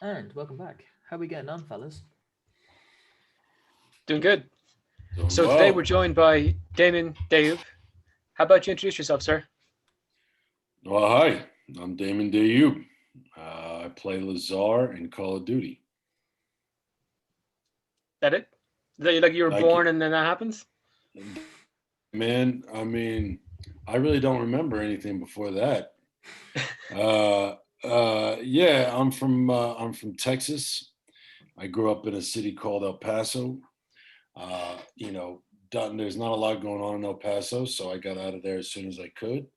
And welcome back. How are we getting on, fellas? Doing good. Doing So today we're well. joined by Damon Dayoub. How about you introduce yourself, sir? Well, hi. I'm Damon Dayoub. I play Lazar in Call of Duty. That it? Is that like you were Like, born and then that happens? man, I mean, I really don't remember anything before that. Uh, yeah, I'm from Texas. I grew up in a city called El Paso. Uh, you know, there's not a lot going on in El Paso, so I got out of there as soon as I could.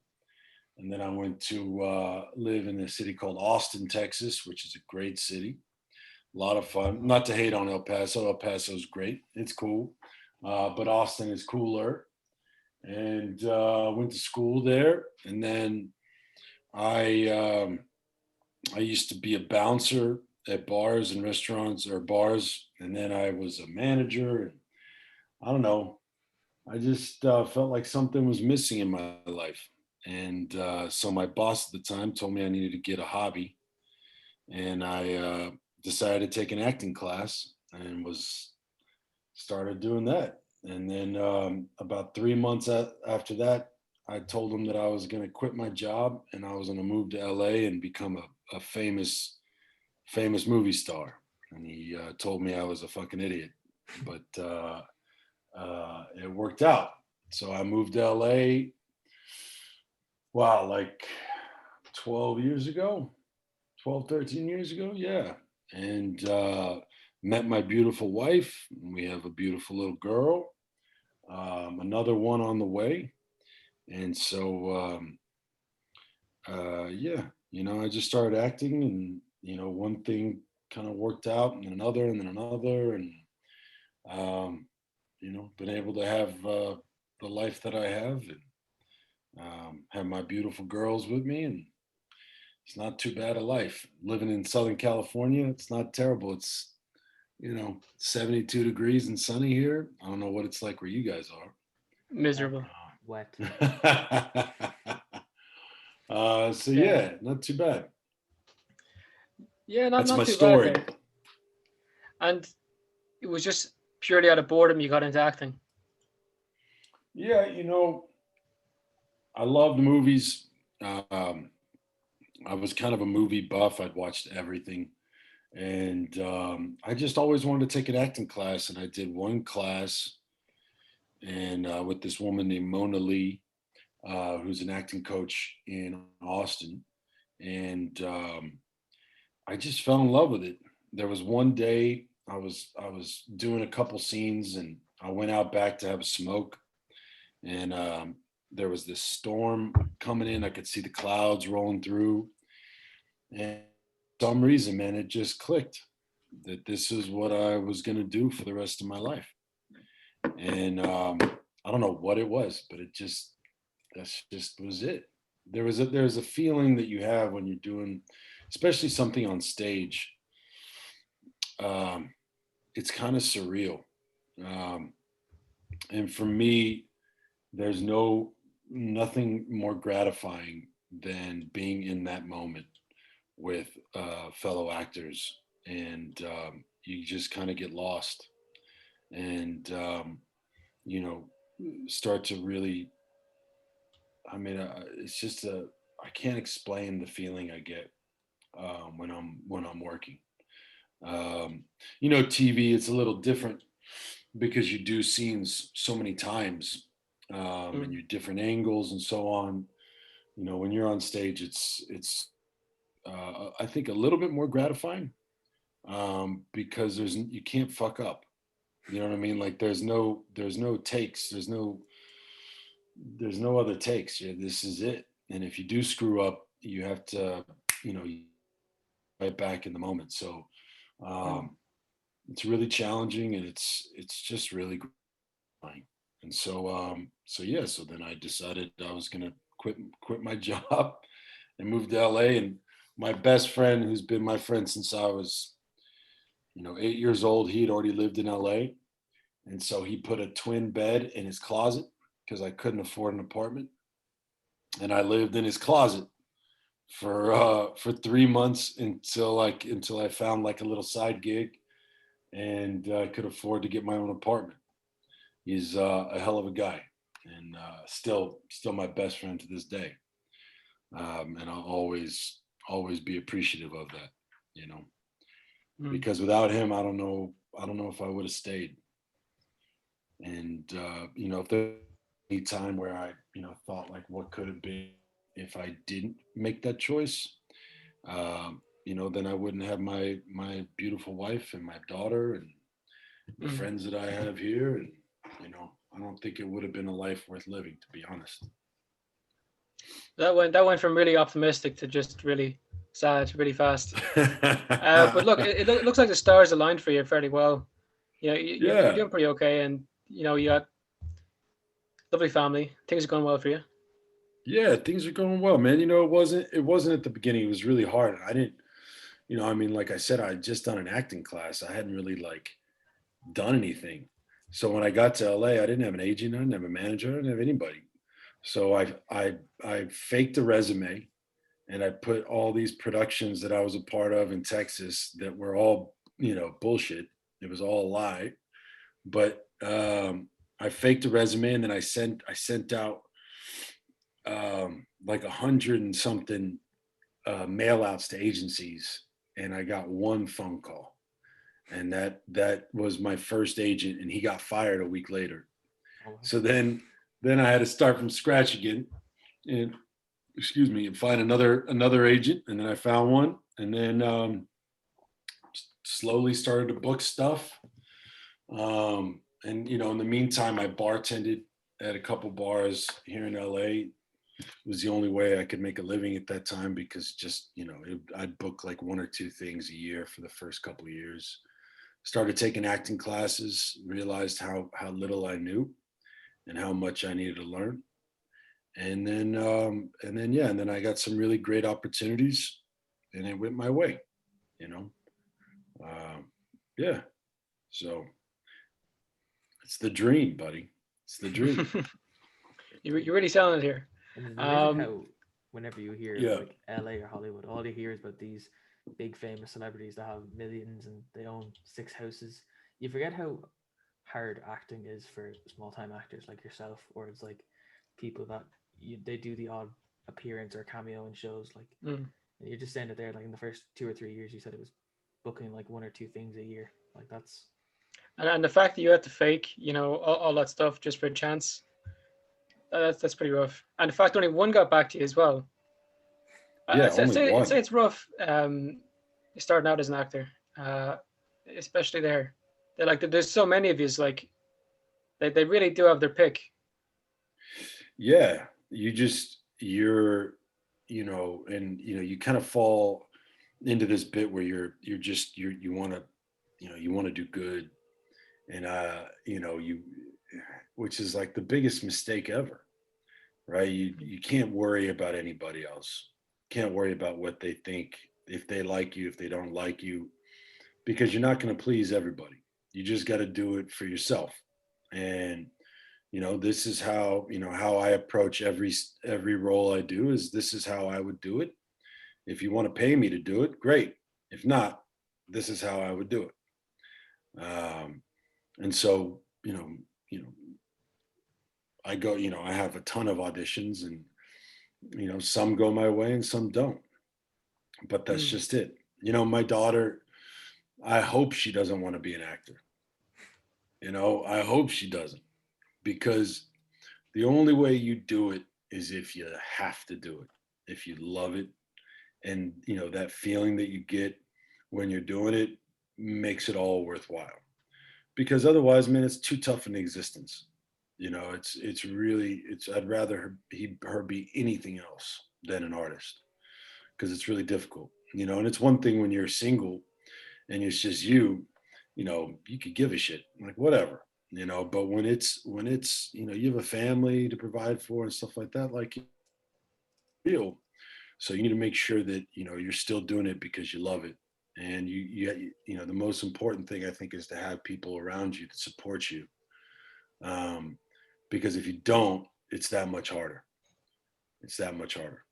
And then I went to live in a city called Austin, Texas, which is a great city. A lot of fun. Not to hate on El Paso. El Paso's great. It's cool. But Austin is cooler. And went to school there. And then I I used to be a bouncer at bars and restaurants or bars. And then I was a manager. And I don't know. I just felt like something was missing in my life. And so my boss at the time told me I needed to get a hobby. And I decided to take an acting class and was started doing that. And then about 3 months after that, I told him that I was going to quit my job and I was going to move to LA and become a famous movie star. And he told me I was a fucking idiot, but it worked out. So I moved to LA. Wow, like 12 years ago, 12, 13 years ago. Yeah. And met my beautiful wife. We have a beautiful little girl, another one on the way. And so, yeah, I just started acting and, one thing kind of worked out and then another and then another. And, um, been able to have the life that I have and have my beautiful girls with me. And it's not too bad a life. Living in Southern California, it's not terrible. It's 72 degrees and sunny here. I don't know what it's like where you guys Miserable. Wet. are. So Yeah. yeah, not too bad. Yeah, not That's not my too bad story. there. And it was just purely out of boredom you got into acting. Yeah, I loved movies. I was kind of a movie buff. I'd watched everything. And I just always wanted to take an acting class. And I did one class and with this woman named Mona Lee, who's an acting coach in Austin. And I just fell in love with it. There was one day I was doing a couple scenes and I went out back to have a smoke and there was this storm coming in. I could see the clouds rolling through, and for some reason, man, it just clicked that this is what I was going to do for the rest of my life. And I don't know what it was, but that's just was it. There's a feeling that you have when you're doing, especially something on stage. Um, it's kind of surreal, um, and for me, there's nothing more gratifying than being in that moment with fellow actors, and you just kind of get lost, and you know, start to really. I mean, it's just a. I can't explain the feeling I get when I'm working. Um, TV, it's a little different because you do scenes so many times, and Mm. you different angles and so on. When you're on stage, it's I think a little bit more gratifying because you can't fuck up. You know what I mean? Like there's no takes. There's no other takes. Yeah, this is it. And if you do screw up, you have to right back in the moment. So Mm. um, it's really challenging and it's just really gratifying. And so yeah, so then I decided I was gonna quit my job and move to LA. And my best friend, who's been my friend since I was 8 years old, he had already lived in LA, and so he put a twin bed in his closet because I couldn't afford an apartment, and I lived in his closet for 3 months until I found like a little side gig and could afford to get my own apartment. He's a hell of a guy, and still my best friend to this day. And I'll always be appreciative of that, you know, Mm. because without him, I don't know if I would have stayed. And if there any time where I thought like what could have been if I didn't make that choice, then I wouldn't have my beautiful wife and my daughter and the Mm. friends that I have here, and I don't think it would have been a life worth living, to be honest. That went from really optimistic to just really sad really fast. But look, it looks like the stars aligned for you fairly well. You're Yeah, doing pretty okay, and you got lovely family. Things are going well for you. yeah, things are going well, man. It wasn't at the beginning. It was really hard. I didn't, I mean, like I said, I had just done an acting class. I hadn't really like done anything. So when I got to LA, I didn't have an agent, I didn't have a manager, I didn't have anybody. So I faked a resume and I put all these productions that I was a part of in Texas that were all, bullshit. It was all a lie. But I faked a resume and then I sent out like 100 and something mail outs to agencies, and I got one phone call, and that was my first agent, and he got fired a week later. Oh, So then I had to start from scratch again, and excuse me, and find another agent, and then I found one, and then slowly started to book stuff. And in the meantime, I bartended at a couple bars here in LA. It was the only way I could make a living at that time because just I'd book like one or two things a year for the first couple of years. Started taking acting classes, realized how little I knew and how much I needed to learn. And then I got some really great opportunities, and it went my way. You know, um, yeah. So it's the dream, buddy. It's the dream. You're really selling it here. and it's amazing Um, how whenever you hear of Yeah, like LA or Hollywood, all you hear is about these big famous celebrities that have millions and they own six houses. You forget how hard acting is for small time actors like yourself, or it's like people that they do the odd appearance or cameo in shows. Like mm. you're just saying it there. Like in the first 2 or 3 years, you said it was booking like one or two things a year. Like that's And the fact that you had to fake, all that stuff just for a chance, that's pretty rough. And the fact only one got back to you as well. yeah. I'd say, Only one. it's rough. Starting out as an actor, uh, especially there. They're like there's so many of you. Like they really do have their pick. Yeah, and you kind of fall into this bit where you want to do good, and which is like the biggest mistake ever, right? You can't worry about anybody else. Can't worry about what they think, if they like you, if they don't like you, because you're not going to please everybody. You just got to do it for yourself. And this is how I approach every role I do. Is this is how I would do it. If you want to pay me to do it, great. If not, this is how I would do it. And so I go. I have a ton of auditions, and some go my way and some don't. But that's Mm. just it. My daughter. I hope she doesn't want to be an actor. I hope she doesn't, because the only way you do it is if you have to do it, if you love it, and that feeling that you get when you're doing it makes it all worthwhile. Because otherwise, man, it's too tough an existence. It's really it's. I'd rather her be anything else than an artist, because it's really difficult. And it's one thing when you're single and it's just you could give a shit, like whatever. But when it's you have a family to provide for and stuff like that, like real. So you need to make sure that you're still doing it because you love it. And the most important thing I think is to have people around you that support you. um, because if you don't, it's that much harder. It's that much harder.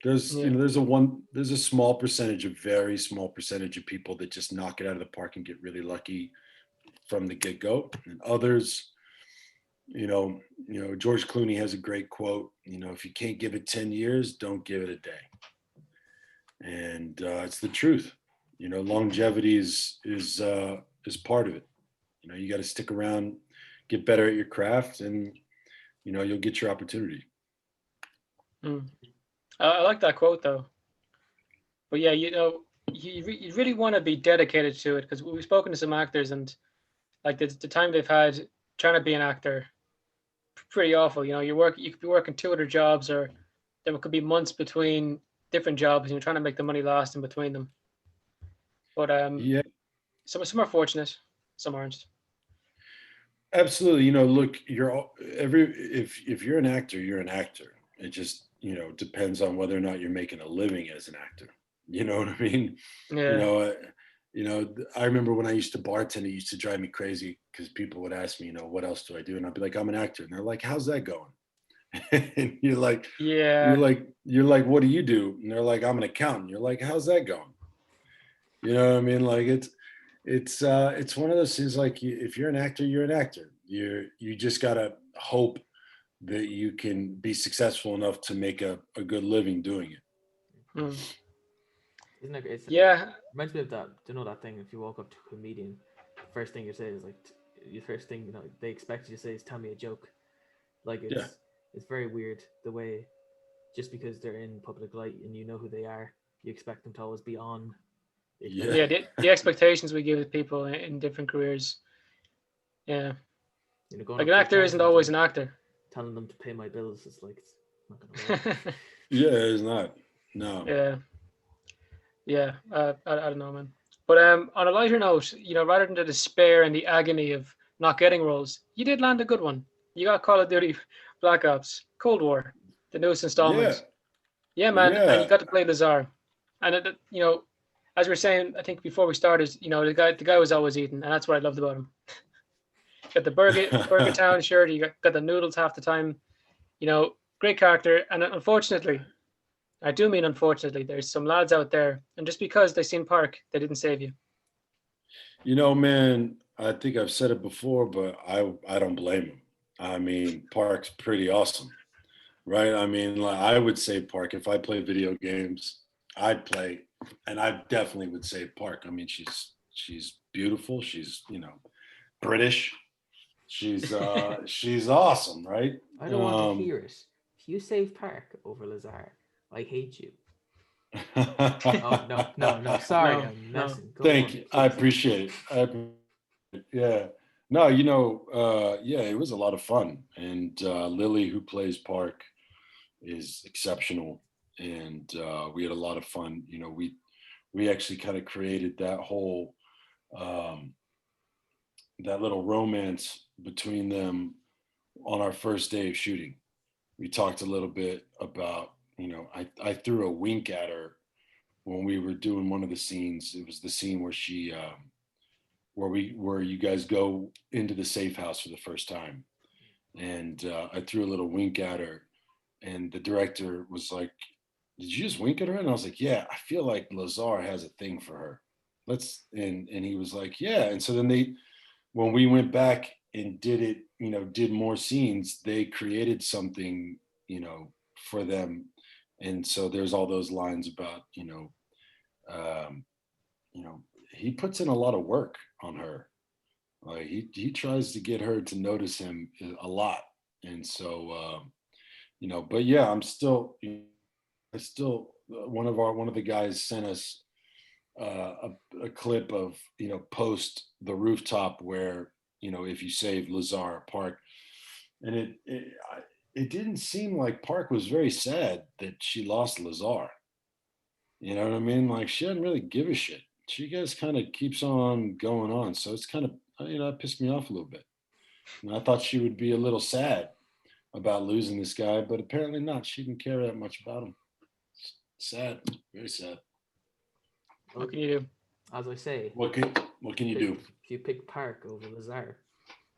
There's Yeah. there's a small percentage, a very small percentage of people that just knock it out of the park and get really lucky from the get go, and others, George Clooney has a great quote. If you can't give it 10 years, don't give it a day, and it's the truth. Longevity is part of it. You got to stick around, get better at your craft, and you'll get your opportunity. I like that quote though. But yeah, you really want to be dedicated to it, because we've spoken to some actors, and like the time they've had trying to be an actor, pretty awful. You could be working two other jobs, or there could be months between different jobs, and you're trying to make the money last in between them. But Yeah, some are fortunate, some aren't. absolutely. Look, if you're an actor, you're an actor. It just depends on whether or not you're making a living as an actor. You know what I mean? You Yeah. know, uh, I remember when I used to bartend, it used to drive me crazy because people would ask me, what else do I do? And I'd be like, I'm an actor, and they're like, how's that going? And Yeah. you're like, what do you do? And they're like, I'm an accountant. You're like, how's that going? You know what I mean? Like it's one of those things. Like if you're an actor, you're an actor. You just gotta hope that you can be successful enough to make a good living doing it. Hmm. Isn't it? It Yeah. reminds me of that. Do you know that thing? If you walk up to a comedian, the first thing you say is like, your first thing they expect you to say is, "Tell me a joke." Like Yeah. it's very weird the way, just because they're in public light and you know who they are, you expect them to always be on. You expect Yeah. Yeah. The expectations we give people in different careers. Yeah. going Like up an to actor isn't accountants always and an actor. telling them to pay my bills. It's like it's not gonna work. Yeah, it's not. No. Yeah. Yeah. I don't know, man. But on a lighter note, rather than the despair and the agony of not getting roles, you did land a good one. You got Call of Duty Black Ops Cold War, the newest Yeah. installment. Yeah, man, and you Yeah. got to play Lazar. And as we were saying, I think before we started, the guy was always eating, and that's what I loved about him. Got the Burger Town shirt. You got the noodles half the time. Great character. And unfortunately, I do mean unfortunately, there's some lads out there, and just because they seen Park, they didn't save you. Man, I think I've said it before, but I don't blame him. I mean, Park's pretty awesome, right? I mean, like, I would say Park. If I play video games, I'd play, and I definitely would say Park. I mean, she's beautiful. She's British. She's awesome, right? I don't want to hear it. If you save Park over Lazar, I hate you. Oh no! Sorry, No, I'm no. messing. Go Thank on, you. I please. appreciate it. Yeah. No, yeah, it was a lot of fun. And Lily, who plays Park, is exceptional. And we had a lot of fun. We actually kind of created um, that little romance between them on our first day of shooting. We talked a little bit about, I threw a wink at her when we were doing one of the scenes. It was the scene where where you guys go into the safe house for the first time, and I threw a little wink at her, and the director was like, "Did you just wink at her?" And I was like, "Yeah, I feel like Lazar has a thing for her. Let's." And he was like, "Yeah." And so then when we went back and did it, did more scenes, they created something, for them. And so there's all those lines about, um, he puts in a lot of work on her. Like he tries to get her to notice him a lot. And so, but yeah, I still, one of the guys sent us a clip of, post the rooftop where, if you save Lazar Park, and it didn't seem like Park was very sad that she lost Lazar. You know what I mean? Like she doesn't really give a shit. She just kind of keeps on going on. So it's kind of, it pissed me off a little bit. And I thought she would be a little sad about losing this guy, but apparently not. She didn't care that much about him. Sad, very sad. What can you do? As I say, What can you do? If you pick Park over Lazar,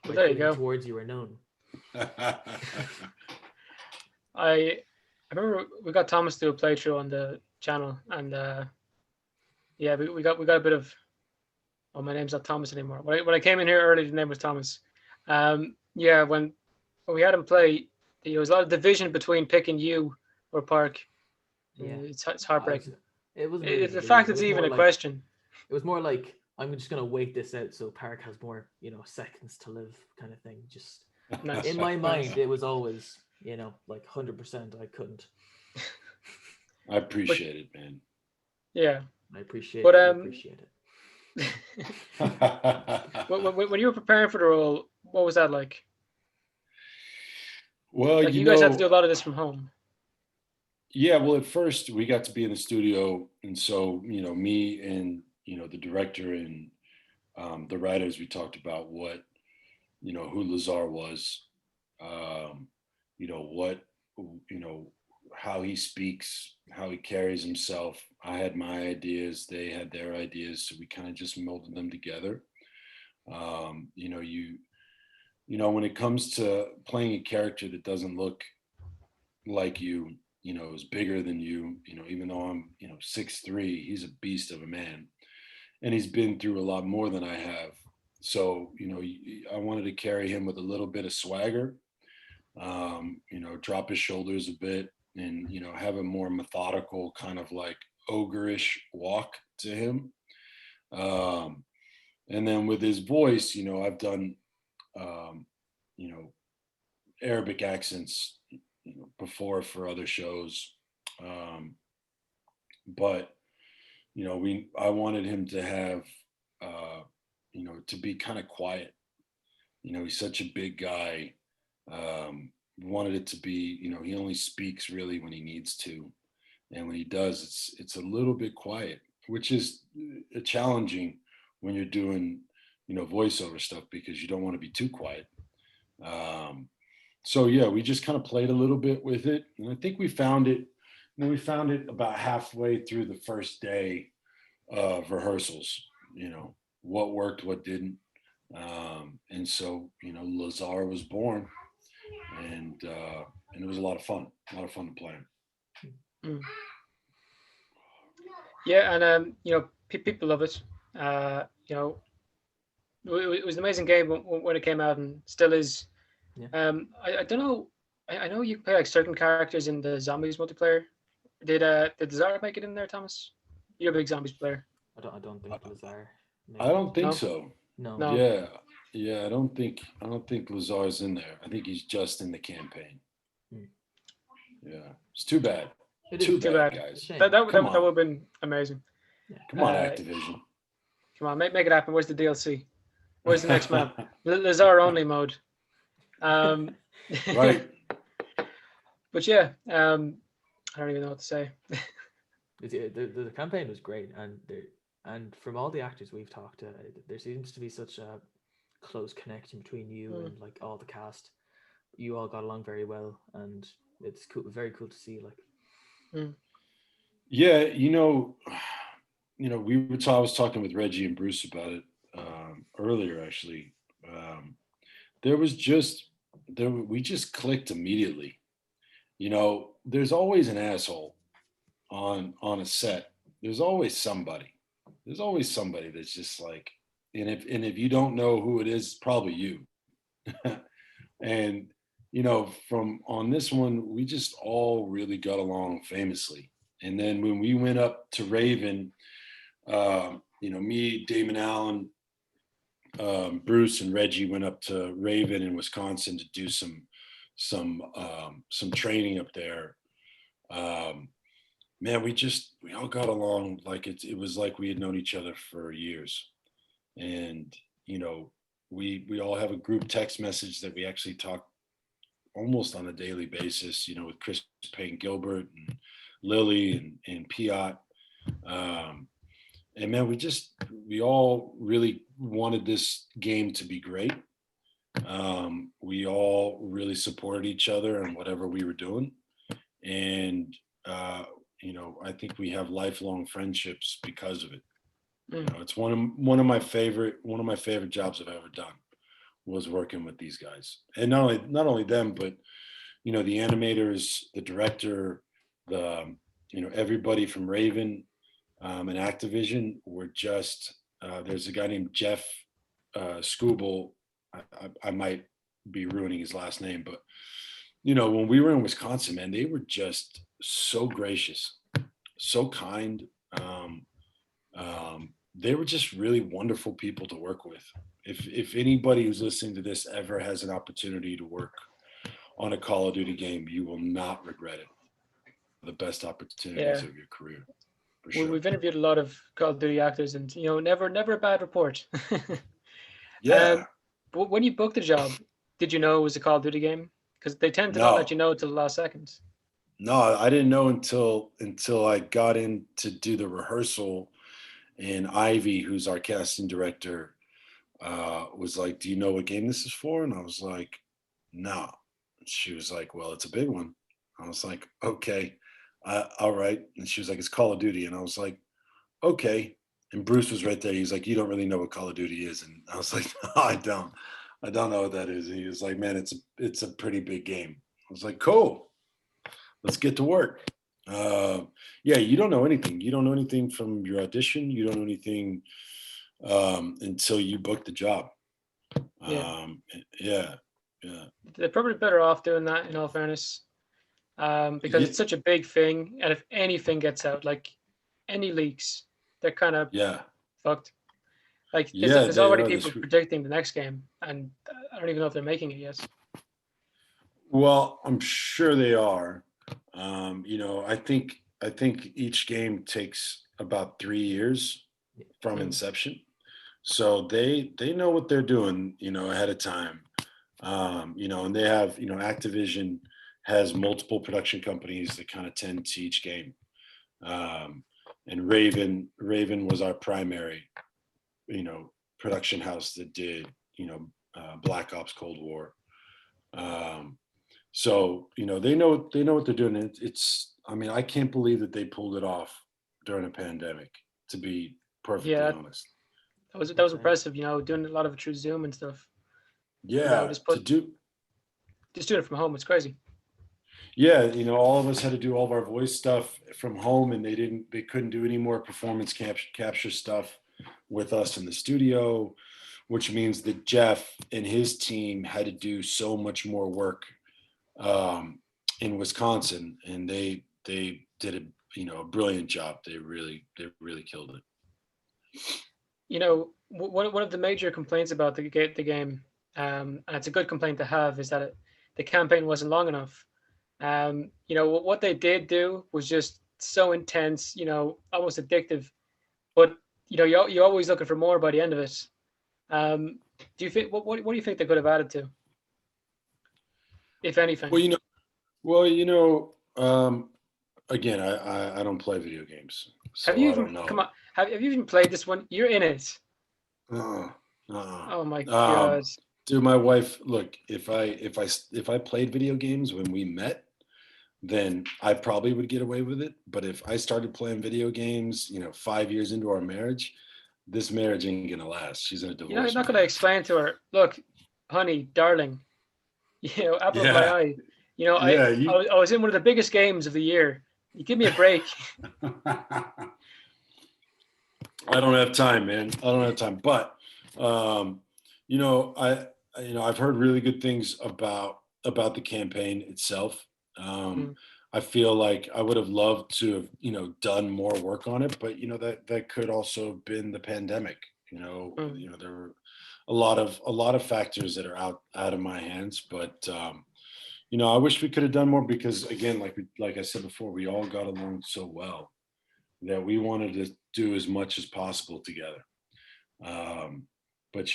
Well, there you go. towards you are known. I I remember we got Thomas to do a playthrough on the channel, and yeah, we got a bit of. Oh, my name's not Thomas anymore. When I came in here early, the name was Thomas. Yeah, when we had him play, there was a lot of division between picking you or Park. Yeah, It's I was. heartbreaking. It wasn't really The division. fact It it's was even more a like question. I'm just gonna wait this out so Park has more, seconds to live, kind of thing. Just Nice. in my Nice. mind, it was always, like 100%. I couldn't. I appreciate it, man. Yeah, I appreciate but it. I appreciate it. when you were preparing for the role, what was that like? Well, Like you guys had to do a lot of this from home. yeah, well, at first we got to be in the studio, and so me and the director and the writers, we talked about what who Lazar was, um, what how he speaks, how he carries himself. I had my ideas, they had their ideas, so we kind of just melded them together. When it comes to playing a character that doesn't look like you, is bigger than you, even though I'm 6'3", he's a beast of a man, and he's been through a lot more than I have. So I wanted to carry him with a little bit of swagger, drop his shoulders a bit, and have a more methodical kind of like ogreish walk to him. And then with his voice, I've done um, you know Arabic accents before for other shows, but I wanted him to have to be kind of quiet. He's such a big guy. Wanted it to be, he only speaks really when he needs to, and when he does, it's a little bit quiet, which is challenging when you're doing voiceover stuff, because you don't want to be too quiet. So yeah, we just kind of played a little bit with it, and I think we found it. We found it about halfway through the first day of rehearsals. What worked, what didn't, and so Lazar was born, and it was a lot of fun. A lot of fun to play him. Mm. Yeah, and people love it. It was an amazing game when it came out, and still is. Yeah. I don't know. I know you play like certain characters in the zombies multiplayer. Did Zara make it in there, Thomas? You're a big zombies player. I don't think Lazar. I don't think No? so. No. No. Yeah. I don't think Lazar's in there. I think he's just in the campaign. Yeah, it's too bad. It Too is bad, bad. guys. That would Come on. have been amazing. Come on, Activision. Come on, make it happen. Where's the DLC? Where's the next map? Lazar only mode. Right. But yeah, I don't even know what to say. The campaign was great, and from all the actors we've talked to, there seems to be such a close connection between you and like all the cast. You all got along very well, and it's cool, very cool to see. Like, Yeah, I was talking with Reggie and Bruce about it earlier. Actually, we just clicked immediately. There's always an asshole on a set. There's always somebody. There's always somebody that's just like, and if you don't know who it is, it's probably you. And from on this one, we just all really got along famously. And then when we went up to Raven, me, Damon Allen, Bruce, and Reggie went up to Raven in Wisconsin to do some training up there. Man, we all got along like it was like we had known each other for years. And we all have a group text message that we actually talk almost on a daily basis, with Chris Payne Gilbert and Lily and Piot. And man, we all really wanted this game to be great. We all really supported each other in whatever we were doing. And, I think we have lifelong friendships because of it. It's one of my favorite jobs I've ever done was working with these guys. And not only them, but the animators, the director, the everybody from Raven and Activision were just. There's a guy named Jeff Scooble. I might be ruining his last name, but when we were in Wisconsin, man, they were just so gracious, so kind. They were just really wonderful people to work with. If anybody who's listening to this ever has an opportunity to work on a Call of Duty game, you will not regret it. The best opportunities of your career, for sure. We've interviewed a lot of Call of Duty actors, and never a bad report. Yeah. But when you booked the job, did you know it was a Call of Duty game? Because they tend to not let you know until the last seconds. No, I didn't know until I got in to do the rehearsal, and Ivy, who's our casting director, was like, "Do you know what game this is for?" And I was like, "No." She was like, "Well, it's a big one." I was like, "Okay, all right." And she was like, "It's Call of Duty," and I was like, "Okay." And Bruce was right there. He's like, "You don't really know what Call of Duty is," and I was like, "No, I don't. I don't know what that is." And he was like, "Man, it's a pretty big game." I was like, "Cool. Let's get to work." Yeah, you don't know anything. You don't know anything from your audition. You don't know anything until you book the job. Yeah. They're probably better off doing that, in all fairness, because it's such a big thing. And if anything gets out, like any leaks, they're kind of fucked. Like there's already people predicting the next game, and I don't even know if they're making it yet. Well, I'm sure they are. I think each game takes about 3 years from inception, so they know what they're doing, ahead of time. And they have, Activision has multiple production companies that kind of tend to each game. And Raven was our primary, production house that did, Black Ops Cold War. So, they know what they're doing. I can't believe that they pulled it off during a pandemic, to be perfectly honest. That was impressive, doing a lot of it through Zoom and stuff. Yeah, just doing it from home. It's crazy. Yeah, all of us had to do all of our voice stuff from home, and they couldn't do any more performance capture stuff with us in the studio, which means that Jeff and his team had to do so much more work in Wisconsin, and they did a brilliant job. They really killed it. One of the major complaints about the game, and it's a good complaint to have, is that the campaign wasn't long enough. What they did do was just so intense, almost addictive. But you're always looking for more by the end of it. Do you think what do you think they could have added to, if anything? Again, I don't play video games, so have you I even don't know. come on? Have you even played this one? You're in it. Oh my god. Dude, my wife. Look, if I played video games when we met, then I probably would get away with it. But if I started playing video games, 5 years into our marriage, this marriage ain't gonna last. She's in a divorce. You're not gonna explain to her, look, honey, darling, apple of my eye. I was in one of the biggest games of the year. You give me a break. I don't have time, man. I don't have time. But I've heard really good things about the campaign itself. I feel like I would have loved to have, done more work on it, but that could also have been the pandemic. There were a lot of factors that are out of my hands, but I wish we could have done more, because again, like I said before, we all got along so well that we wanted to do as much as possible together. But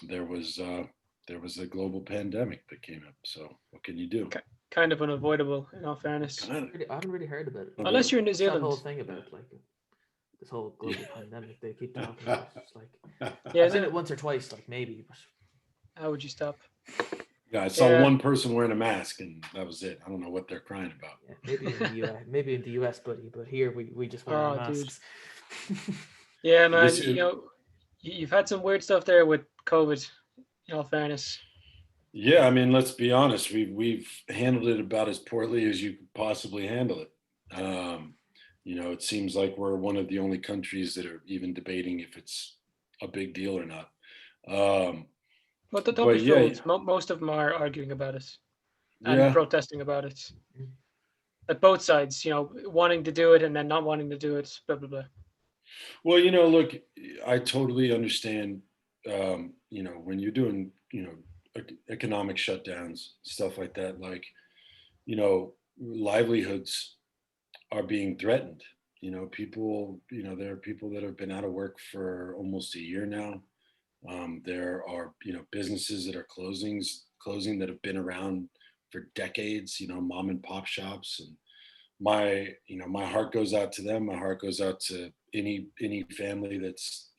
there was a global pandemic that came up. So what can you do? Kind of unavoidable, in all fairness. I haven't really heard about it. Unless you're in New Zealand. That whole thing about this whole global pandemic they keep talking about. It's I've seen it once or twice, maybe. But how would you stop? Yeah, I saw one person wearing a mask, and that was it. I don't know what they're crying about. Yeah, maybe in the US, buddy, but here we just wear our masks. Yeah, man. You've had some weird stuff there with COVID, in all fairness. Yeah, I mean, let's be honest. We've handled it about as poorly as you could possibly handle it. Um, it seems like we're one of the only countries that are even debating if it's a big deal or not. Um, But don't be but yeah, fooled. Most of them are arguing about it and yeah. protesting about it. Mm. At both sides, wanting to do it and then not wanting to do it. Blah blah blah. Well, look, I totally understand. When you're doing, economic shutdowns, stuff like that, like, livelihoods are being threatened. People, there are people that have been out of work for almost a year now. There are, businesses that are closing that have been around for decades, mom and pop shops. And my heart goes out to them. My heart goes out to any family that's,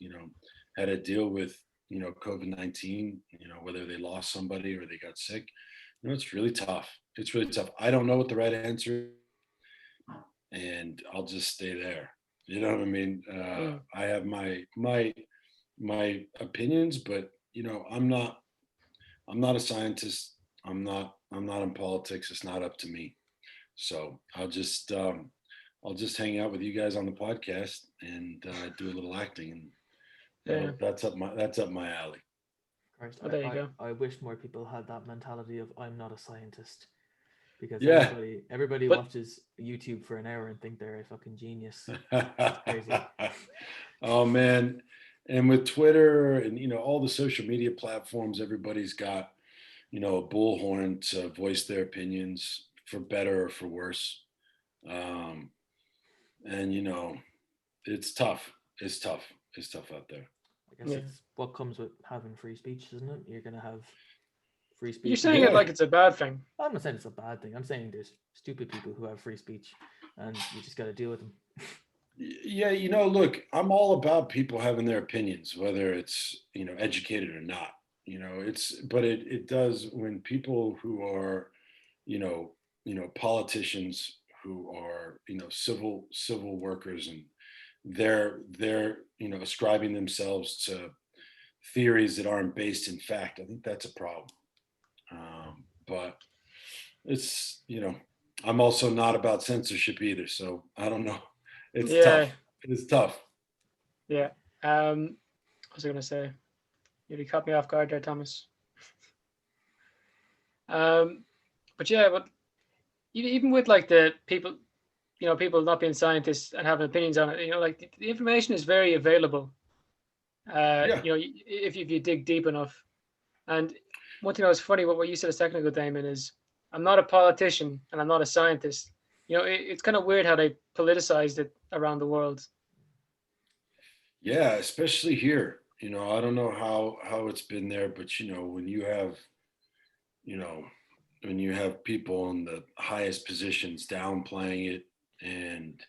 had to deal with, COVID-19, whether they lost somebody or they got sick. It's really tough. It's really tough. I don't know what the right answer is, and I'll just stay there. You know what I mean? Mm. I have my opinions, but I'm not a scientist. I'm not in politics. It's not up to me. So I'll just hang out with you guys on the podcast and do a little acting, and Yeah. that's up my alley. Christ, Oh, there you I, go. I wish more people had that mentality of I'm not a scientist, because Yeah. everybody But watches YouTube for an hour and think they're a fucking genius. Crazy. Oh man. And with Twitter and all the social media platforms, everybody's got a bullhorn to voice their opinions for better or for worse. Um, and it's tough. It's tough. It's tough out there. I guess yeah, it's what comes with having free speech, isn't it? You're gonna have free you're speech. saying it Yeah. like it's a bad thing. I'm not saying it's a bad thing. I'm saying there's stupid people who have free speech, and you just got to deal with them. Yeah, look, I'm all about people having their opinions, whether it's, educated or not. But it does when people who are, politicians who are, civil workers, and they're ascribing themselves to theories that aren't based in fact. I think that's a problem. But it's, I'm also not about censorship either, so I don't know. It's Yeah, tough. It's tough. yeah. What was I gonna say? You really caught me off guard there, Thomas. Um, but yeah, but even with like the people, people not being scientists and having opinions on it, like the information is very available. Yeah. If you dig deep enough. And one thing that was funny, what you said a second ago, Damon, is I'm not a politician and I'm not a scientist. It's kind of weird how they politicized it around the world. Yeah, especially here. I don't know how it's been there, but you know, when you have people in the highest positions downplaying it, and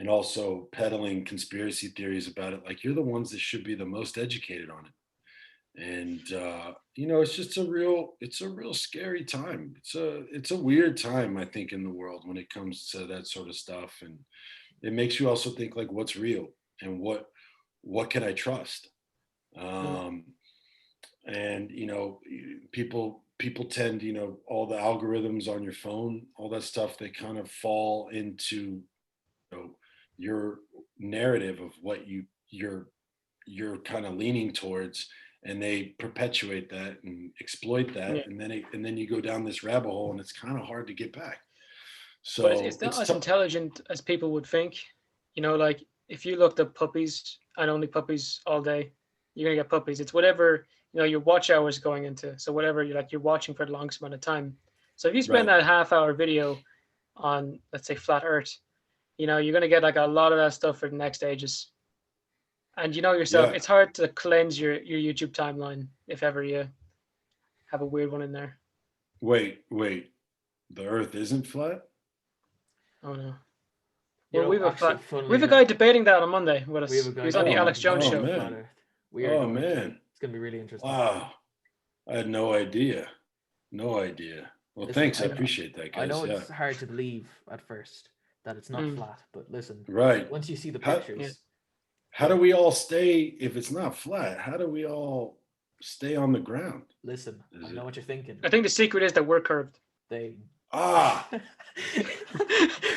also peddling conspiracy theories about it, like, you're the ones that should be the most educated on it. And it's a real scary time. It's a weird time, I think, in the world when it comes to that sort of stuff. And it makes you also think, like, what's real and what can I trust. Mm. um and people tend, all the algorithms on your phone, all that stuff, they kind of fall into, your narrative of what you're kind of leaning towards, and they perpetuate that and exploit Yeah. that, and then you go down this rabbit hole, and it's kind of hard to get back. But it's So not it's as tough. intelligent as people would think. Like if you looked up puppies and only puppies all day, you're gonna get puppies. It's whatever your watch hours going into. So whatever you're watching for the longest amount of time. So if you spend Right. that half-hour video on, let's say, flat Earth, you're gonna get like a lot of that stuff for the next ages. And yourself, Yeah. it's hard to cleanse your YouTube timeline if ever you have a weird one in there. Wait. The Earth isn't flat. Oh no. You Well, know, we have a actually, flat. We funnily have a enough, guy debating that on Monday with we have us. a He guy was on the Oh, Alex debating Jones oh show. flat man. Earth. We are Oh going to. man. It's going to be really interesting. Wow. I had no idea. No idea. Well, Listen, thanks. I appreciate that, I guys. know Yeah. it's hard to believe at first that it's not Mm, flat, but listen, Right. once you see the How yeah. pictures, how do we all stay if it's not flat? How do we all stay on the ground. Listen, Is I it? know what you're thinking. I think the secret is that we're curved. They. Ah,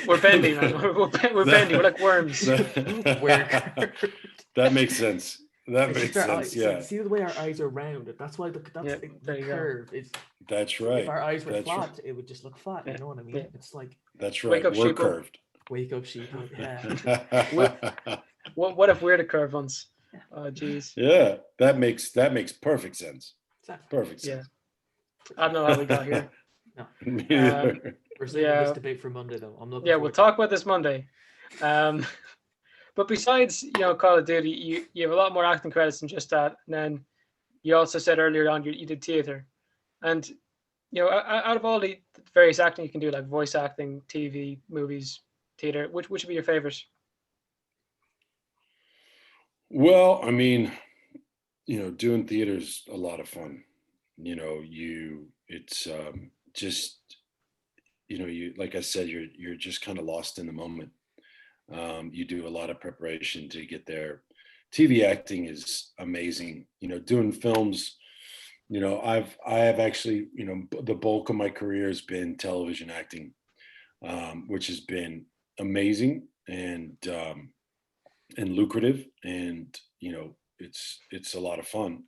We're bendy, man. We're bendy. We're that, like worms. We're that, curved. that makes sense. That It's makes just our sense. eyes. See, Yeah, see the way our eyes are rounded. That's why Yeah, the there you go. curve is. that's If right. our eyes were That's right. flat, it would just look flat. Yeah, You know what I mean? yeah. It's like That's Wake right. up, We're sheeple. curved. wake up, sheeple. Yeah, What if we're the curved ones? yeah, Oh, jeez. Yeah, that makes perfect sense. exactly. Perfect Yeah. sense. I don't know how we got here. No, Me Um, either. we're saving this yeah, debate for Monday, though. I'm looking yeah. We'll forward to it. talk about this Monday. Um, but besides, Call of Duty, you have a lot more acting credits than just that. And then you also said earlier on you did theater, and out of all the various acting you can do, like voice acting, TV, movies, theater, which would be your favorite? Well, I mean, doing theater's a lot of fun. It's just, you like I said, you're just kind of lost in the moment. You do a lot of preparation to get there. TV acting is amazing. Doing films. I have actually, the bulk of my career has been television acting, which has been amazing and lucrative, and it's a lot of fun.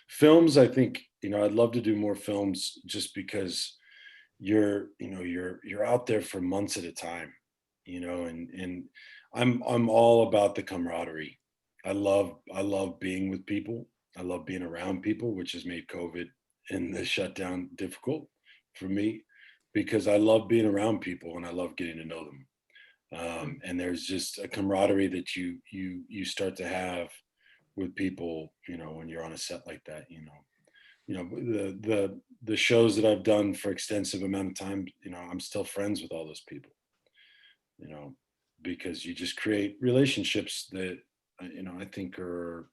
Films, I think, I'd love to do more films, just because you're out there for months at a time, and I'm all about the camaraderie. I love being with people. I love being around people, which has made COVID and the shutdown difficult for me, because I love being around people and I love getting to know them. And there's just a camaraderie that you start to have with people, when you're on a set like that. The shows that I've done for extensive amount of time, I'm still friends with all those people, you know, because you just create relationships that I think are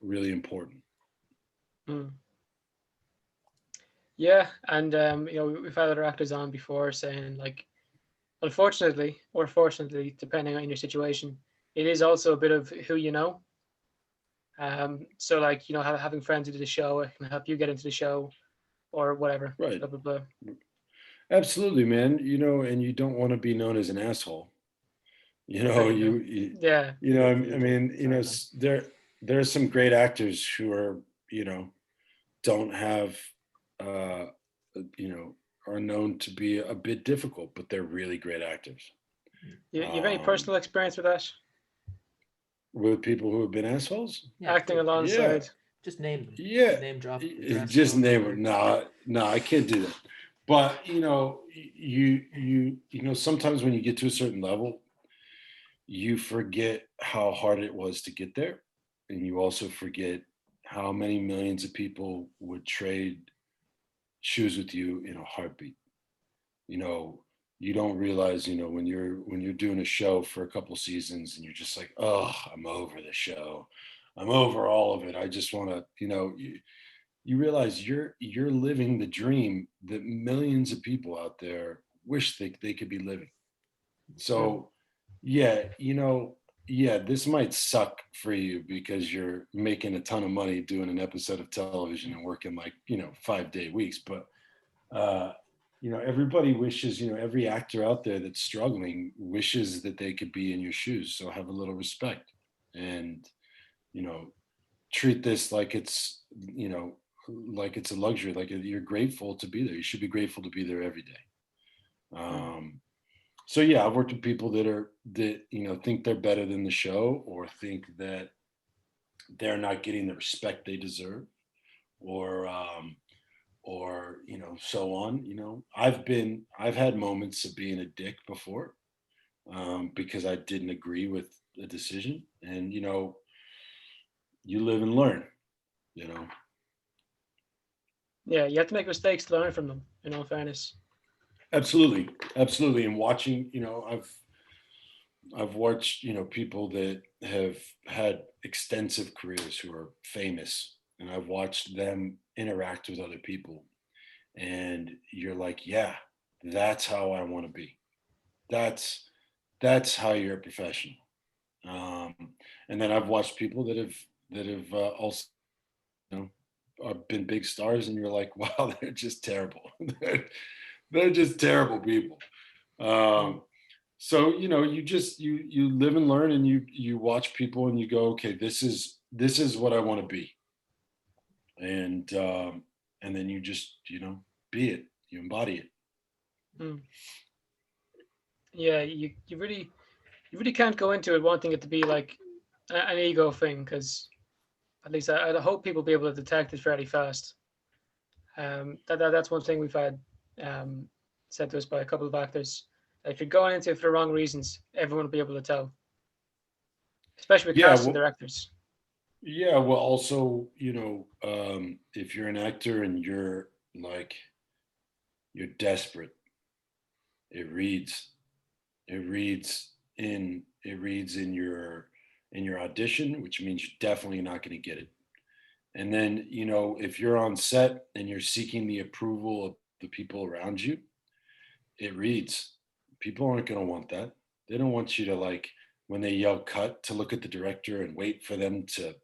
really important. Mm. Yeah, and we've had other actors on before saying, like, unfortunately or fortunately, depending on your situation, it is also a bit of who you know. So like, having friends who do the show, it can help you get into the show or whatever. Right. Blah blah blah. Absolutely, man. And you don't want to be known as an asshole. There you go. Yeah, I Exactly. mean, Exactly. there are some great actors who are, don't have, uh, you know, are known to be a bit difficult, but they're really great actors. you have any Um, personal experience with that? with people who have been assholes. Yeah, Acting please. Yeah, alongside. Just name them. yeah. Name drop, address, Just phone name it. number. No, no, I can't do that. But sometimes when you get to a certain level, you forget how hard it was to get there, and you also forget how many millions of people would trade shoes with you in a heartbeat. you know you don't realize, when you're doing a show for a couple seasons and you're just like, oh, I'm over the show, I'm over all of it, I just want to, you realize you're living the dream that millions of people out there wish they could be living. Mm. So, yeah, yeah, this might suck for you because you're making a ton of money doing an episode of television and working like, 5-day weeks. But, uh, everybody wishes, every actor out there that's struggling wishes that they could be in your shoes. So have a little respect and, you know, treat this like it's, like it's a luxury, like you're grateful to be there. You should be grateful to be there every day. Mm. So yeah, I've worked with people that think they're better than the show, or think that they're not getting the respect they deserve, or so on. I've had moments of being a dick before, because I didn't agree with a decision, and you live and learn. You know, Yeah, you have to make mistakes to learn from them. In all fairness. absolutely, absolutely. And watching, I've watched, people that have had extensive careers who are famous, and I've watched them interact with other people. And you're like, yeah, that's how I want to be. That's how you're a professional. Um, and then I've watched people that have also know, been big stars, and you're like, wow, they're just terrible. They're just terrible people. Mm. So you live and learn, and you watch people, and you go, okay, this is what I want to be, and then you just be it, you embody it. Mm. Yeah, you really can't go into it wanting it to be like an ego thing, because at least I hope people be able to detect it fairly fast. That's one thing we've had said to us by a couple of actors. If you're going into it for the wrong reasons, everyone will be able to tell, especially with Yeah, casting well, directors. yeah, well, also, if you're an actor and you're desperate, it reads. It reads in your audition, which means you're definitely not going to get it. And then, if you're on set and you're seeking the approval of the people around you, it reads. People aren't going to want that. They don't want you to, like, when they yell cut, to look at the director and wait for them to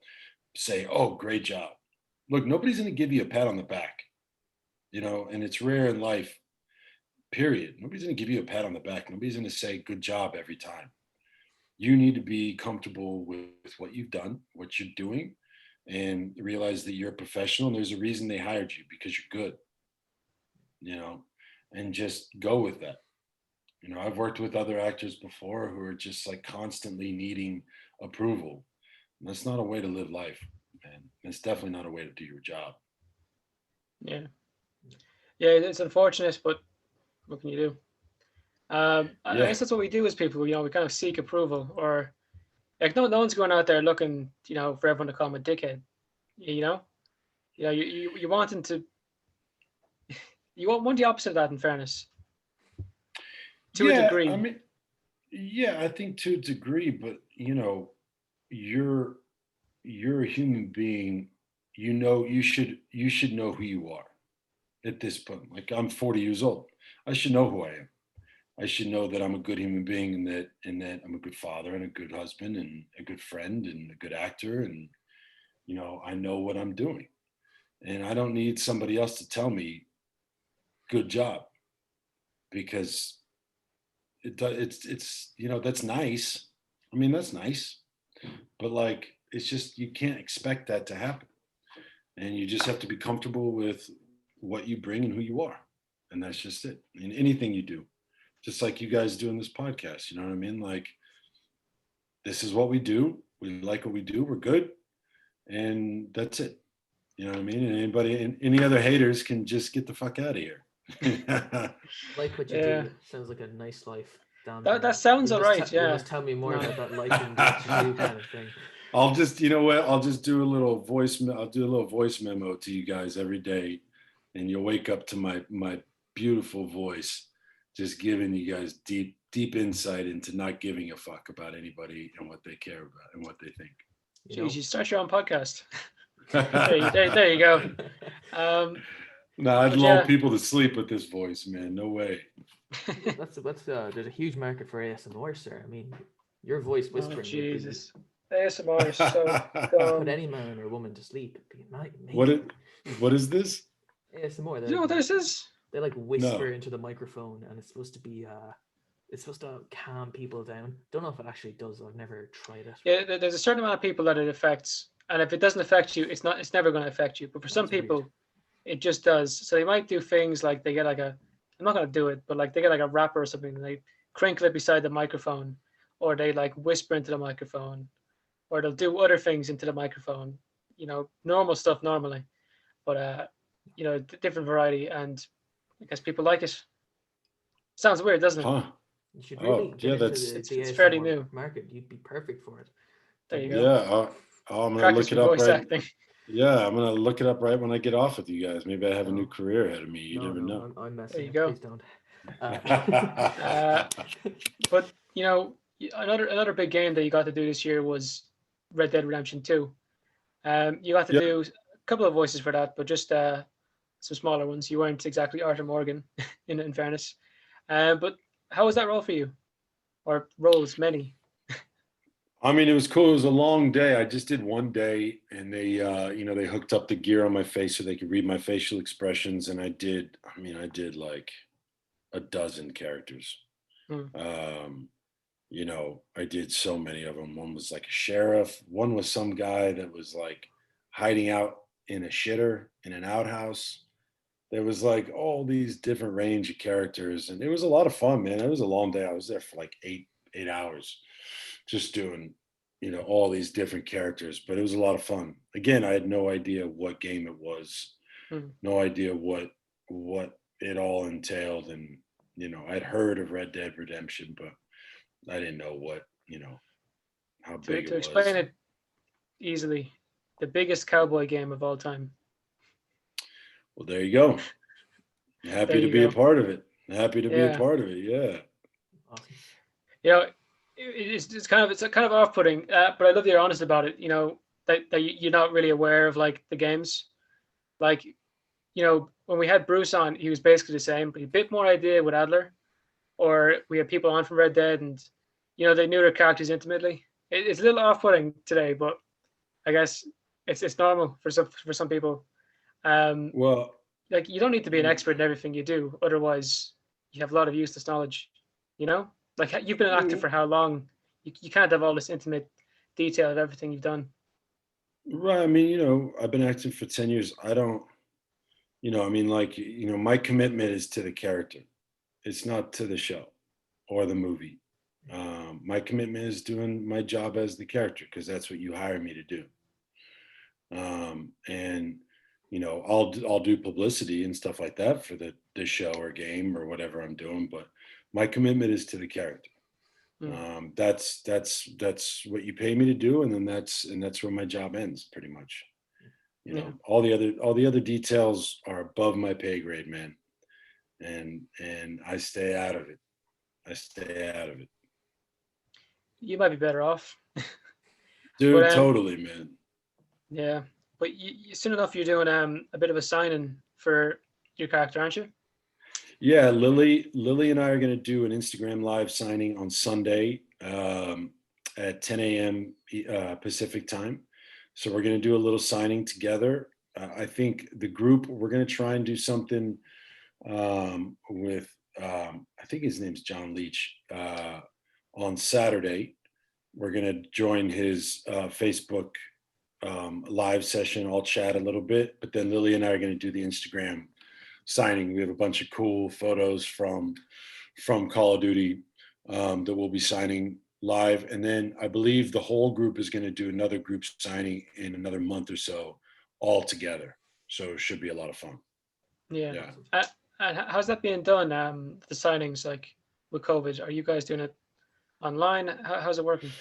say, "Oh, great job." Look, nobody's going to give you a pat on the back, and it's rare in life, period. Nobody's going to give you a pat on the back. Nobody's going to say good job every time. You need to be comfortable with what you've done, what you're doing, and realize that you're a professional. And there's a reason they hired you, because you're good, you know, and just go with that. I've worked with other actors before who are just like constantly needing approval. And that's not a way to live life, man. That's definitely not a way to do your job. Yeah, yeah, it's unfortunate, but what can you do? I Yeah. guess that's what we do as people. We kind of seek approval, or like no one's going out there looking, for everyone to call them a dickhead. You know, you want them to, you want the opposite of that. In fairness, to a Yeah. I degree. mean, yeah, I think to a degree, but you're you're a human being. You should know who you are at this point. Like, I'm 40 years old. I should know who I am. I should know that I'm a good human being, and that I'm a good father and a good husband and a good friend and a good actor, and I know what I'm doing. And I don't need somebody else to tell me good job, because it's that's nice. I mean, that's nice, but like, it's just, you can't expect that to happen. And you just have to be comfortable with what you bring and who you are. And that's just it. In anything you do, just like you guys doing this podcast, you know what I mean? Like, this is what we do. We like what we do. We're good. And that's it. You know what I mean? And any other haters can just get the fuck out of here. Like what you Yeah, do. Sounds like a nice life, Dan. that sounds all right. You Yeah, must tell me more no, about that liking what you do kind of thing. I'll just, you know what? I'll just do a little I'll do a little voice memo to you guys every day, and you'll wake up to my beautiful voice, just giving you guys deep insight into not giving a fuck about anybody and what they care about and what they think. geez, you start your own podcast. There you go. No, I'd But lull yeah, people to sleep with this voice, man. No way. That's there's a huge market for ASMR, sir. I mean, your voice oh whispering would be Jesus, ASMR is so put dumb. any man or woman to sleep. It'd be What amazing. what is this? ASMR, You know what this is? they like whisper No. into the microphone, and it's supposed to be it's supposed to calm people down. Don't know if it actually does. I've never tried it. Yeah, there's a certain amount of people that it affects, and if it doesn't affect you, it's never going to affect you. But for some That's weird. people, it just does. So they might do things like they get like I'm not going to do it, but like they get like a wrapper or something, and they crinkle it beside the microphone, or they like whisper into the microphone, or they'll do other things into the microphone. Normal stuff normally, but different variety, and I guess people like it. Sounds weird, doesn't it? Huh. You should really Oh, get yeah, into that's the It's fairly ASMR new. market. You'd be perfect for it. There Like you yeah. go. I'm gonna Practice look it your up voice right. acting. Yeah, I'm gonna look it up right when I get off with you guys. Maybe I have a new No, career ahead of me. You no, never no. know. I'm There messing you it. go. Please don't. Uh, But another big game that you got to do this year was Red Dead Redemption 2. You got to Yeah. do a couple of voices for that, but just some smaller ones. You weren't exactly Arthur Morgan, in fairness. But how was that role for you, or roles? Many. I mean, it was cool. It was a long day. I just did one day, and they hooked up the gear on my face so they could read my facial expressions. And I did like a dozen characters. Hmm. I did so many of them. One was like a sheriff. One was some guy that was like hiding out in a shitter in an outhouse. There was like all these different range of characters, and it was a lot of fun, man. It was a long day. I was there for like 8 hours, just doing, all these different characters. But it was a lot of fun. Again, I had no idea what game it was, Hmm. no idea what it all entailed, and I'd heard of Red Dead Redemption, but I didn't know how big To it was. explain it easily, the biggest cowboy game of all time. Well, there you go. There Happy to you be a go. part of it. Happy to be a Yeah. part of it. Yeah. Awesome. It's kind of off-putting, but I love that you're honest about it. That you're not really aware of like the games. Like, when we had Bruce on, he was basically the same, but a bit more idea with Adler. Or we had people on from Red Dead, and they knew their characters intimately. It's a little off-putting today, but I guess it's normal for some people. Well, Like, you don't need to be an expert in everything you do, otherwise you have a lot of useless knowledge. Like, you've been an actor for how long? You can't have all this intimate detail of everything you've done. right. I mean, I've been acting for 10 years. I don't, I mean, like, my commitment is to the character. It's not to the show or the movie. My commitment is doing my job as the character because that's what you hire me to do. And I'll do publicity and stuff like that for the show or game or whatever I'm doing, but my commitment is to the character. That's what you pay me to do, and then that's where my job ends, pretty much. Yeah. All the other details are above my pay grade, man, and I stay out of it. I stay out of it, You might be better off. dude. But Totally, man. yeah. But soon enough, you're doing a bit of a signing for your character, aren't you? Yeah, Lily and I are going to do an Instagram live signing on Sunday at 10 a.m. Pacific time. So we're going to do a little signing together. I think the group, we're going to try and do something with, I think his name's John Leach, on Saturday. We're going to join his Facebook live session. I'll chat a little bit, but then Lily and I are going to do the Instagram signing. We have a bunch of cool photos from Call of Duty that we'll be signing live, and then I believe the whole group is going to do another group signing in another month or so, all together. So it should be a lot of fun. Yeah. Yeah. And how's that being done? The signings, like with COVID, are you guys doing it online? How's it working?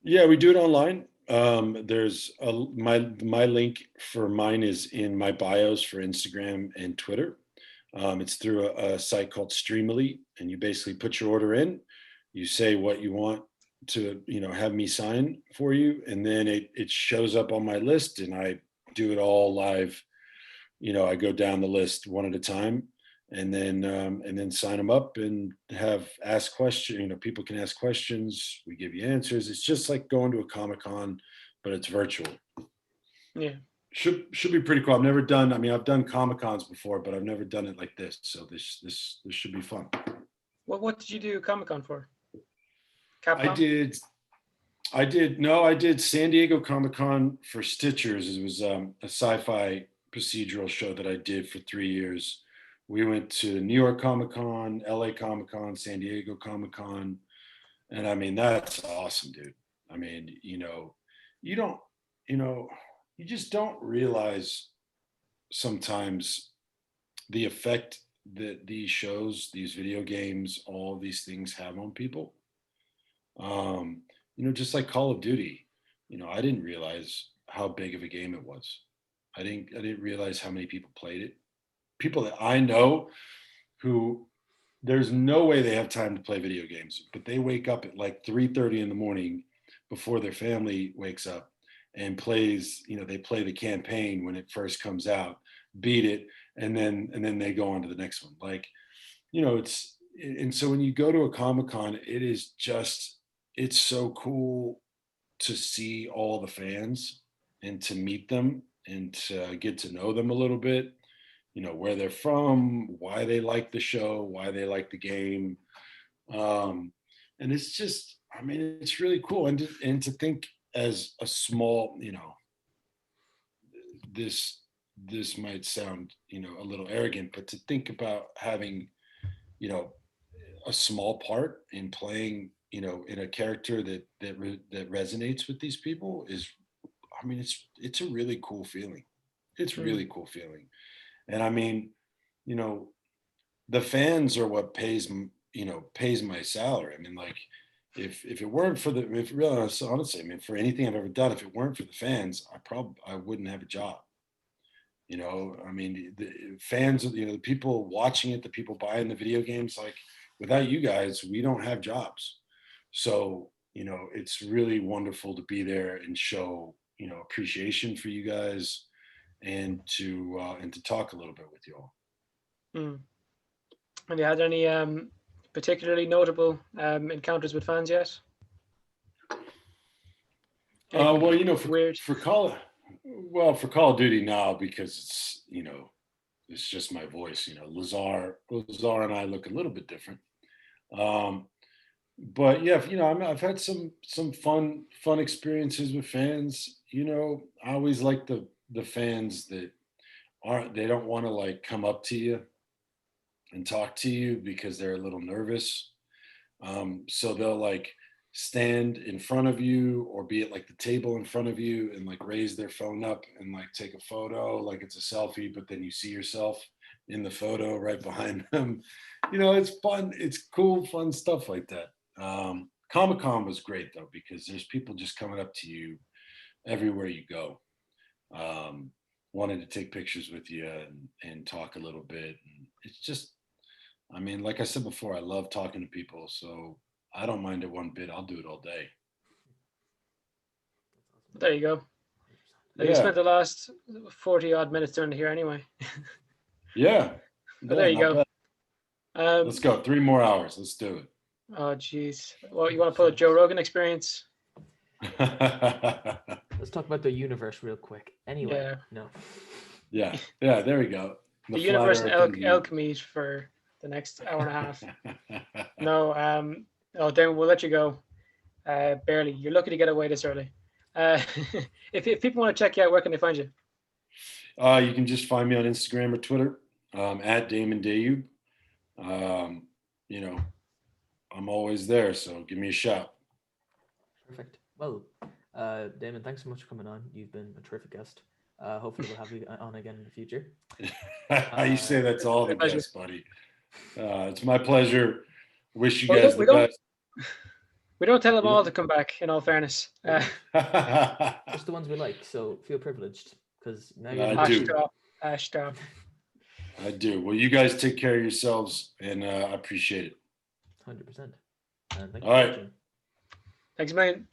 Yeah, we do it online. There's my link for mine is in my bios for Instagram and Twitter. It's through a site called Streamily, and you basically put your order in, you say what you want to have me sign for you, and then it shows up on my list, and I do it all live. I go down the list one at a time, and then sign them up and have ask questions. People can ask questions. We give you answers. It's just like going to a Comic-Con, but it's virtual. Yeah. Should be pretty cool. I've never done. I mean, I've done Comic-Cons before, but I've never done it like this. So this should be fun. What did you do Comic-Con for? I Capcom? I did San Diego Comic-Con for Stitchers. It was a sci-fi procedural show that I did for 3 years. We went to New York Comic-Con, LA Comic-Con, San Diego Comic-Con, and I mean that's awesome, dude. I mean, you don't, you just don't realize sometimes the effect that these shows, these video games, all these things have on people. Just like Call of Duty, I didn't realize how big of a game it was. I didn't realize how many people played it. People that I know who there's no way they have time to play video games, but they wake up at like 3:30 in the morning before their family wakes up and plays, they play the campaign when it first comes out, beat it, and then they go on to the next one. Like, and so when you go to a Comic-Con, it's so cool to see all the fans and to meet them and to get to know them a little bit, where they're from, why they like the show, why they like the game. And it's just, I mean, it's really cool. And to think as a small, this might sound, a little arrogant, but to think about having, you know, a small part in playing, in a character that resonates with these people is, I mean, it's a really cool feeling. It's really cool feeling. And I mean, you know, the fans are what pays my salary. I mean, like, if it weren't for if really honestly, I mean, for anything I've ever done, if it weren't for the fans, I wouldn't have a job. I mean, the fans, the people watching it, the people buying the video games, like, without you guys, we don't have jobs. So, it's really wonderful to be there and show, appreciation for you guys, and to talk a little bit with you all. Mm. Have you had any particularly notable encounters with fans yet? Well, weird. for Call of Duty now, because it's just my voice. Lazar and I look a little bit different. But yeah, I've had some fun experiences with fans. I always like the fans that they don't want to, like, come up to you and talk to you because they're a little nervous. So they'll, like, stand in front of you or be at, like, the table in front of you and, like, raise their phone up and, like, take a photo like it's a selfie, but then you see yourself in the photo right behind them. It's fun. It's cool, fun stuff like that. Comic-Con was great though, because there's people just coming up to you everywhere you go, wanting to take pictures with you and talk a little bit. And it's just, I mean, like I said before, I love talking to people, so I don't mind it one bit. I'll do it all day. There you go. Yeah. You spent the last 40 odd minutes down here anyway. Yeah. But there you go. Let's go. 3 more hours. Let's do it. Oh, geez. Well, you want to pull a Joe Rogan experience? Let's talk about the universe real quick. Anyway, Yeah. no. Yeah. There we go. The universe and elk meat for the next hour and a half. No, then we'll let you go. Barely. You're lucky to get away this early. If people want to check you out, where can they find you? You can just find me on Instagram or Twitter, at Damon Dayoub. I'm always there, so give me a shout. Perfect. Well, Damon, thanks so much for coming on. You've been a terrific guest. Hopefully we'll have you on again in the future. You say that to all the guests, buddy. It's my pleasure. Wish you guys the best. We don't tell them all to come back, in all fairness. Just the ones we like, so feel privileged. Because now you're Stop. I do. Well, you guys take care of yourselves, and I appreciate it. 100%. Thank you all right. Thanks, man.